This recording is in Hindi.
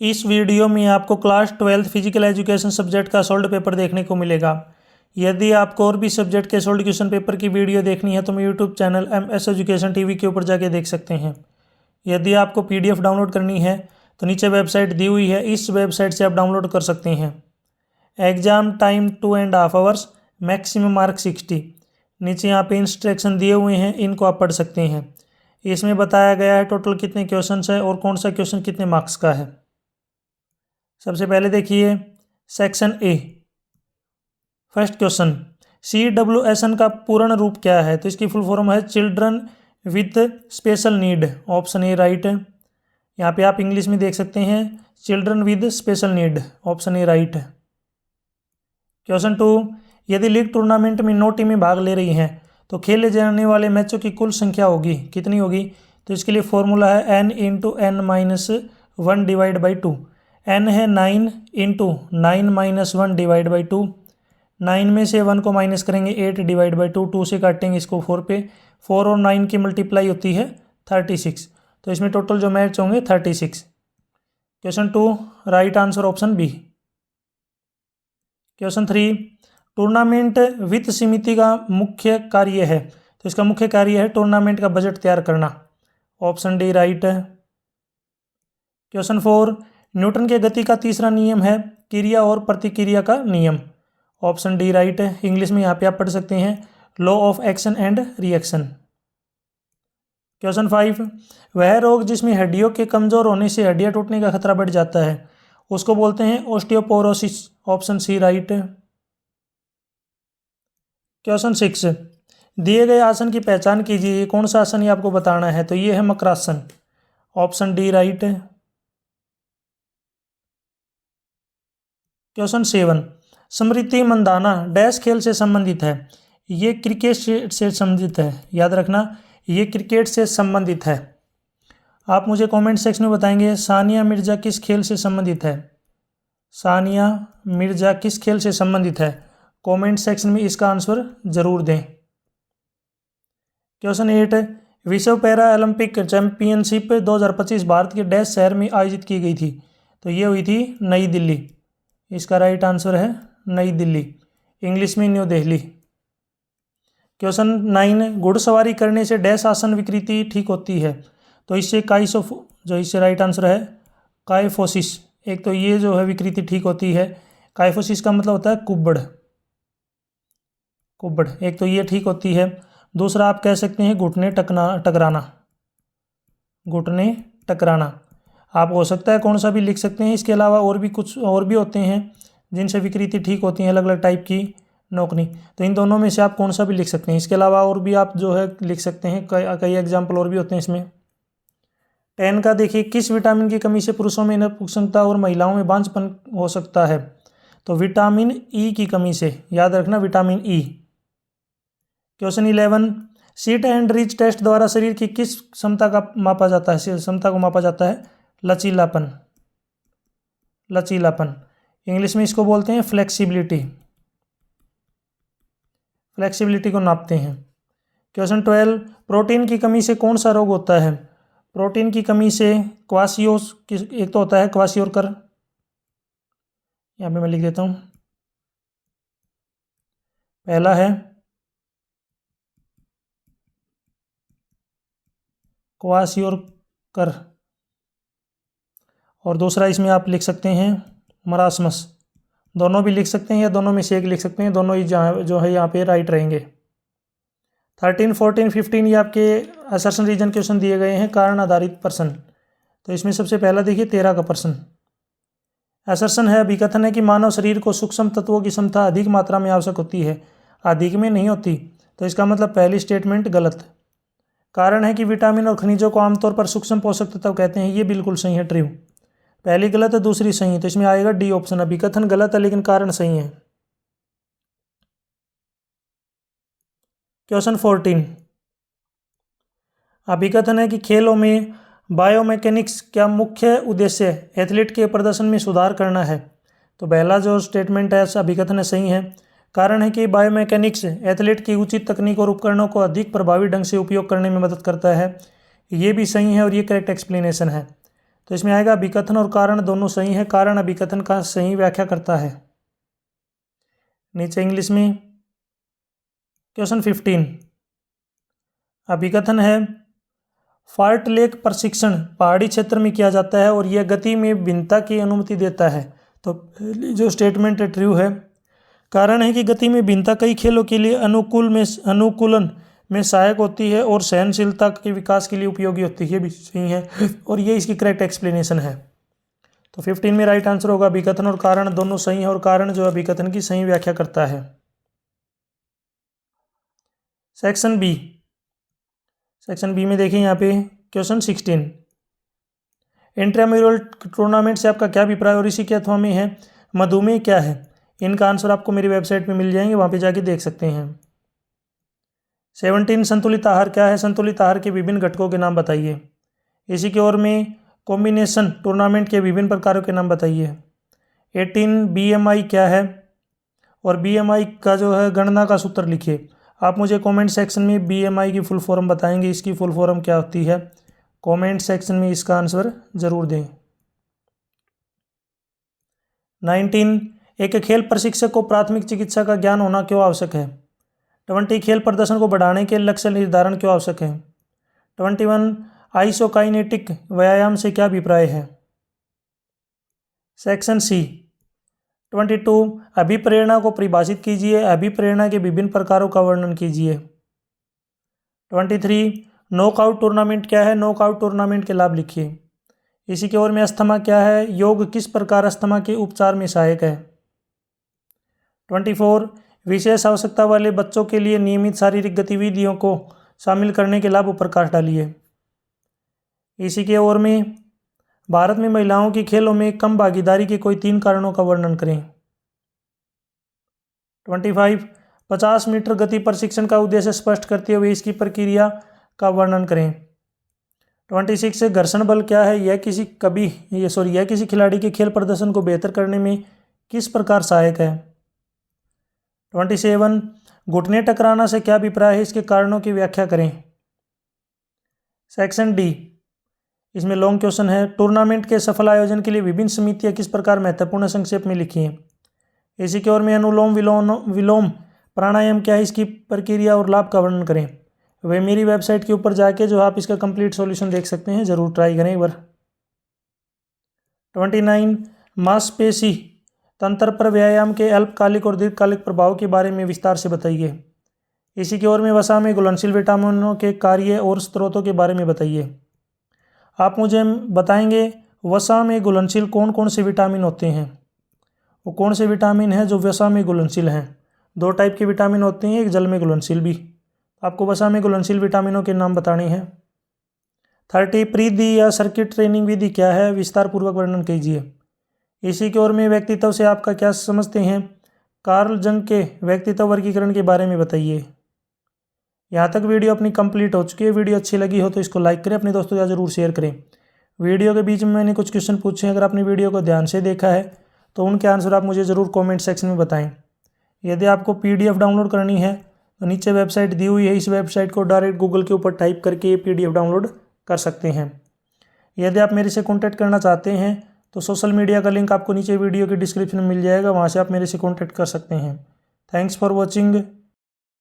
इस वीडियो में आपको क्लास 12 फिजिकल एजुकेशन सब्जेक्ट का सोल्ड पेपर देखने को मिलेगा। यदि आपको और भी सब्जेक्ट के सोल्ड क्वेश्चन पेपर की वीडियो देखनी है तो मेरे YouTube channel MS education TV के ऊपर जाके देख सकते हैं। यदि आपको PDF डाउनलोड करनी है तो नीचे वेबसाइट दी हुई है, इस वेबसाइट से आप डाउनलोड कर सकते हैं। Exam time 2.5 hours, maximum mark 60। नीचे यहाँ पे इंस्ट्रक्शन दिए हुए हैं, इनको आप पढ़ सकते हैं। इसमें बताया गया है टोटल कितने क्वेश्चन है और कौन सा क्वेश्चन कितने मार्क्स का है। सबसे पहले देखिए section A, first question, CWSN का पूर्ण रूप क्या है? तो इसकी फुल फॉर्म है children with special need. Option A right है। यहाँ पे आप इंग्लिश में देख सकते हैं children with special need, option A right है। क्वेश्चन 2, यदि लीग टूर्नामेंट में 9 टीमें भाग ले रही हैं तो खेले जाने वाले मैचों की कुल संख्या होगी कितनी होगी? तो इसके लिए फॉर्मूला है n × n - 1 / 2। n है 9 × 9 - 1 / 2। 9 में से 1 को माइनस करेंगे 8 / 2, 2 से काटेंगे इसको 4 पे, 4 और 9 की मल्टीप्लाई होती है 36। तो इसमें टोटल जो मैच होंगे 36। Question 2 right answer option B. Question 3, tournament वित्त समिति का मुख्य कार्य है। तो इसका मुख्य कार्य है टूर्नामेंट का बजट तैयार करना, ऑप्शन डी राइट है। क्वेश्चन 4, न्यूटन के गति का तीसरा नियम है क्रिया और प्रतिक्रिया का नियम, ऑप्शन डी राइट है। इंग्लिश में यहाँ पे आप पढ़ सकते हैं law of action and reaction. Question 5, वह रोग जिसमें हड्डियों के कमजोर होने से हड्डियां टूटने का खतरा बढ़ जाता है उसको बोलते हैं ऑस्टियोपोरोसिस, ऑप्शन सी राइट है। क्वेश्चन 6, दिए गए आसन की पहचान कीजिए, ये कौन सा आसन ये आपको बताना है। तो ये है मकरासन, ऑप्शन डी राइट है। क्वेश्चन 7, स्मृति मंदाना डैश खेल से संबंधित है। ये क्रिकेट से संबंधित है, याद रखना ये क्रिकेट से संबंधित है। आप मुझे कमेंट सेक्शन में बताएंगे सानिया मिर्जा किस खेल से संबंधित है। सानिया मिर्जा किस खेल से संबंधित है, कमेंट सेक्शन में इसका आंसर जरूर दें। क्वेश्चन 8, विश्व पैरा ओलंपिक चैंपियनशिप 2025 भारत के डैश शहर में आयोजित की गई थी। तो ये हुई थी नई दिल्ली, इसका राइट आंसर है नई दिल्ली, इंग्लिश में न्यू दिल्ली। क्वेश्चन 9, घुड़सवारी करने से डैश आसन विकृति ठीक होती है। तो इससे जो इससे राइट आंसर है काइफोसिस। एक तो ये जो है विकृति ठीक होती है, काइफोसिस का मतलब होता है कुब्बड़, एक तो ये ठीक होती है। दूसरा आप कह सकते हैं घुटने टकराना। आप हो सकता है कौन सा भी लिख सकते हैं, इसके अलावा और भी कुछ और भी होते हैं जिनसे विकृति ठीक होती हैं, अलग अलग टाइप की नौकरी। तो इन दोनों में से आप कौन सा भी लिख सकते हैं। इसके अलावा और भी आप जो है लिख सकते हैं, कई एग्जाम्पल और भी होते हैं इसमें। 10 का देखिए, किस विटामिन की कमी से पुरुषों में नपुंसकता और महिलाओं में बांझपन हो सकता है। तो विटामिन ई की कमी से, याद रखना vitamin E. Question 11, sit and reach test द्वारा शरीर की किस क्षमता को मापा जाता है। लचीलापन, इंग्लिश में इसको बोलते हैं फ्लेक्सिबिलिटी को नापते हैं। क्वेश्चन 12, प्रोटीन की कमी से कौन सा रोग होता है। प्रोटीन की कमी से एक तो होता है क्वाशियोकर, यहाँ पे मैं लिख देता हूँ, पहला है क्वाशियोकर और दूसरा इसमें आप लिख सकते हैं मरासमस। दोनों भी लिख सकते हैं या दोनों में से एक लिख सकते हैं, दोनों ही जो है यहाँ पे राइट रहेंगे। 13, 14, 15 ये आपके असर्शन रीजन क्वेश्चन दिए गए हैं, कारण आधारित प्रश्न। तो इसमें सबसे पहला देखिए 13 का प्रश्न, असर्शन है अभिकथन है कि मानव शरीर को सूक्ष्म तत्वों की क्षमता अधिक मात्रा में आवश्यक होती है, अधिक में नहीं होती। तो इसका मतलब पहली स्टेटमेंट गलत। कारण है कि विटामिन और खनिजों को आमतौर पर सूक्ष्म पोषक तत्व कहते हैं, ये बिल्कुल सही है, ट्रू। पहली गलत है, दूसरी सही है, तो इसमें आएगा डी ऑप्शन, अभिकथन गलत है लेकिन कारण सही है। क्वेश्चन 14, अभिकथन है कि खेलों में बायोमैकेनिक्स क्या मुख्य उद्देश्य है, एथलीट के प्रदर्शन में सुधार करना है। तो पहला जो स्टेटमेंट है अभिकथन है सही है। कारण है कि बायोमैकेनिक्स एथलीट की उचित तकनीक और उपकरणों को अधिक प्रभावी ढंग से उपयोग करने में मदद करता है, ये भी सही है और ये करेक्ट एक्सप्लेनेशन है। तो इसमें आएगा अभिकथन और कारण दोनों सही है, कारण अभिकथन का सही व्याख्या करता है। नीचे इंग्लिश में क्वेश्चन 15 अभिकथन है फाल्टलेक प्रशिक्षण पहाड़ी क्षेत्र में किया जाता है और यह गति में भिन्नता की अनुमति देता है। तो जो स्टेटमेंट है ट्रू है। कारण है कि गति में भिन्नता कई खेलों के लिए अनुकूलन में सहायक होती है और सहनशीलता के विकास के लिए उपयोगी होती है, ये भी सही है और ये इसकी करेक्ट एक्सप्लेनेशन है। तो 15 में राइट आंसर होगा अभिकथन और कारण दोनों सही है और कारण जो अभिकथन की सही व्याख्या करता है। सेक्शन बी में देखें यहाँ पे क्वेश्चन 16 इंट्राम्यूरल टूर्नामेंट से आपका क्या अभिप्राय और इसी के अथवा में है मधुमेह क्या है। इनका आंसर आपको मेरी वेबसाइट पे मिल जाएंगे, वहाँ पे जाके देख सकते हैं। 17 संतुलित आहार क्या है, संतुलित आहार के विभिन्न घटकों के नाम बताइए। इसी की ओर में कॉम्बिनेशन टूर्नामेंट के विभिन्न प्रकारों के नाम बताइए। 18 BMI क्या है और BMI का जो है गणना का सूत्र लिखिए। आप मुझे कमेंट सेक्शन में BMI की फुल फॉर्म बताएंगे, इसकी फुल फॉर्म क्या होती है, कमेंट सेक्शन में इसका आंसर जरूर दें। 19 एक खेल प्रशिक्षक को प्राथमिक चिकित्सा का ज्ञान होना क्यों आवश्यक है। 20 खेल प्रदर्शन को बढ़ाने के लक्ष्य निर्धारण क्यों आवश्यक है। 21 आइसोकाइनेटिक व्यायाम से क्या अभिप्राय है। सेक्शन सी 22 अभिप्रेरणा को परिभाषित कीजिए, अभिप्रेरणा के विभिन्न प्रकारों का वर्णन कीजिए। 23 नॉकआउट टूर्नामेंट क्या है, नॉकआउट टूर्नामेंट के लाभ लिखिए। इसी के ओर में अस्थमा क्या है, योग किस प्रकार अस्थमा के उपचार में सहायक है। 24 विशेष आवश्यकता वाले बच्चों के लिए नियमित शारीरिक गतिविधियों को शामिल करने के लाभ पर प्रकाश डालिए। इसी के ओर में भारत में महिलाओं की खेलों में कम भागीदारी के कोई 3 कारणों का वर्णन करें। 25 50 मीटर गति प्रशिक्षण का उद्देश्य स्पष्ट करते हुए इसकी प्रक्रिया का वर्णन करें। 26 घर्षण बल क्या है, यह किसी खिलाड़ी के खेल प्रदर्शन को बेहतर करने में किस प्रकार सहायक है। 27 घुटने टकराना से क्या अभिप्राय है, इसके कारणों की व्याख्या करें। सेक्शन डी इसमें लॉन्ग क्वेश्चन है टूर्नामेंट के सफल आयोजन के लिए विभिन्न समितियां किस प्रकार महत्वपूर्ण संक्षेप में लिखी हैं। इसी की ओर में अनुलोम विलोम प्राणायाम क्या है, इसकी प्रक्रिया और लाभ का वर्णन करें। वे मेरी वेबसाइट के ऊपर जाके जो आप इसका कंप्लीट सॉल्यूशन देख सकते हैं, ज़रूर ट्राई करें एक बार। 29 मांसपेशी तंत्र पर व्यायाम के अल्पकालिक और दीर्घकालिक प्रभाव के बारे में विस्तार से बताइए। इसी की ओर में वसा में घुलनशील विटामिनों के कार्य और स्रोतों के बारे में बताइए। आप मुझे बताएंगे वसा में घुलनशील कौन कौन से विटामिन होते हैं, वो कौन से विटामिन हैं जो वसा में घुलनशील हैं। 2 टाइप के विटामिन होते हैं, एक जल में घुलनशील भी। आपको वसा में घुलनशील विटामिनों के नाम बताने हैं। 30 प्रीदि या सर्किट ट्रेनिंग विधि क्या है, विस्तार पूर्वक वर्णन कीजिए। इसी की ओर में व्यक्तित्व से आपका क्या समझते हैं, कार्ल जंग के व्यक्तित्व वर्गीकरण के बारे में बताइए। यहाँ तक वीडियो अपनी कंप्लीट हो चुकी है। वीडियो अच्छी लगी हो तो इसको लाइक करें, अपने दोस्तों के साथ जरूर शेयर करें। वीडियो के बीच में मैंने कुछ क्वेश्चन पूछे, अगर आपने वीडियो को ध्यान से देखा है तो उनके आंसर आप मुझे ज़रूर कमेंट सेक्शन में बताएं। यदि आपको PDF डाउनलोड करनी है तो नीचे वेबसाइट दी हुई है, इस वेबसाइट को डायरेक्ट गूगल के ऊपर टाइप करके ये PDF डाउनलोड कर सकते हैं। यदि आप मेरे से कॉन्टैक्ट करना चाहते हैं तो सोशल मीडिया का लिंक आपको नीचे वीडियो के डिस्क्रिप्शन में मिल जाएगा, वहाँ से आप मेरे से कॉन्टैक्ट कर सकते हैं। Thanks for watching.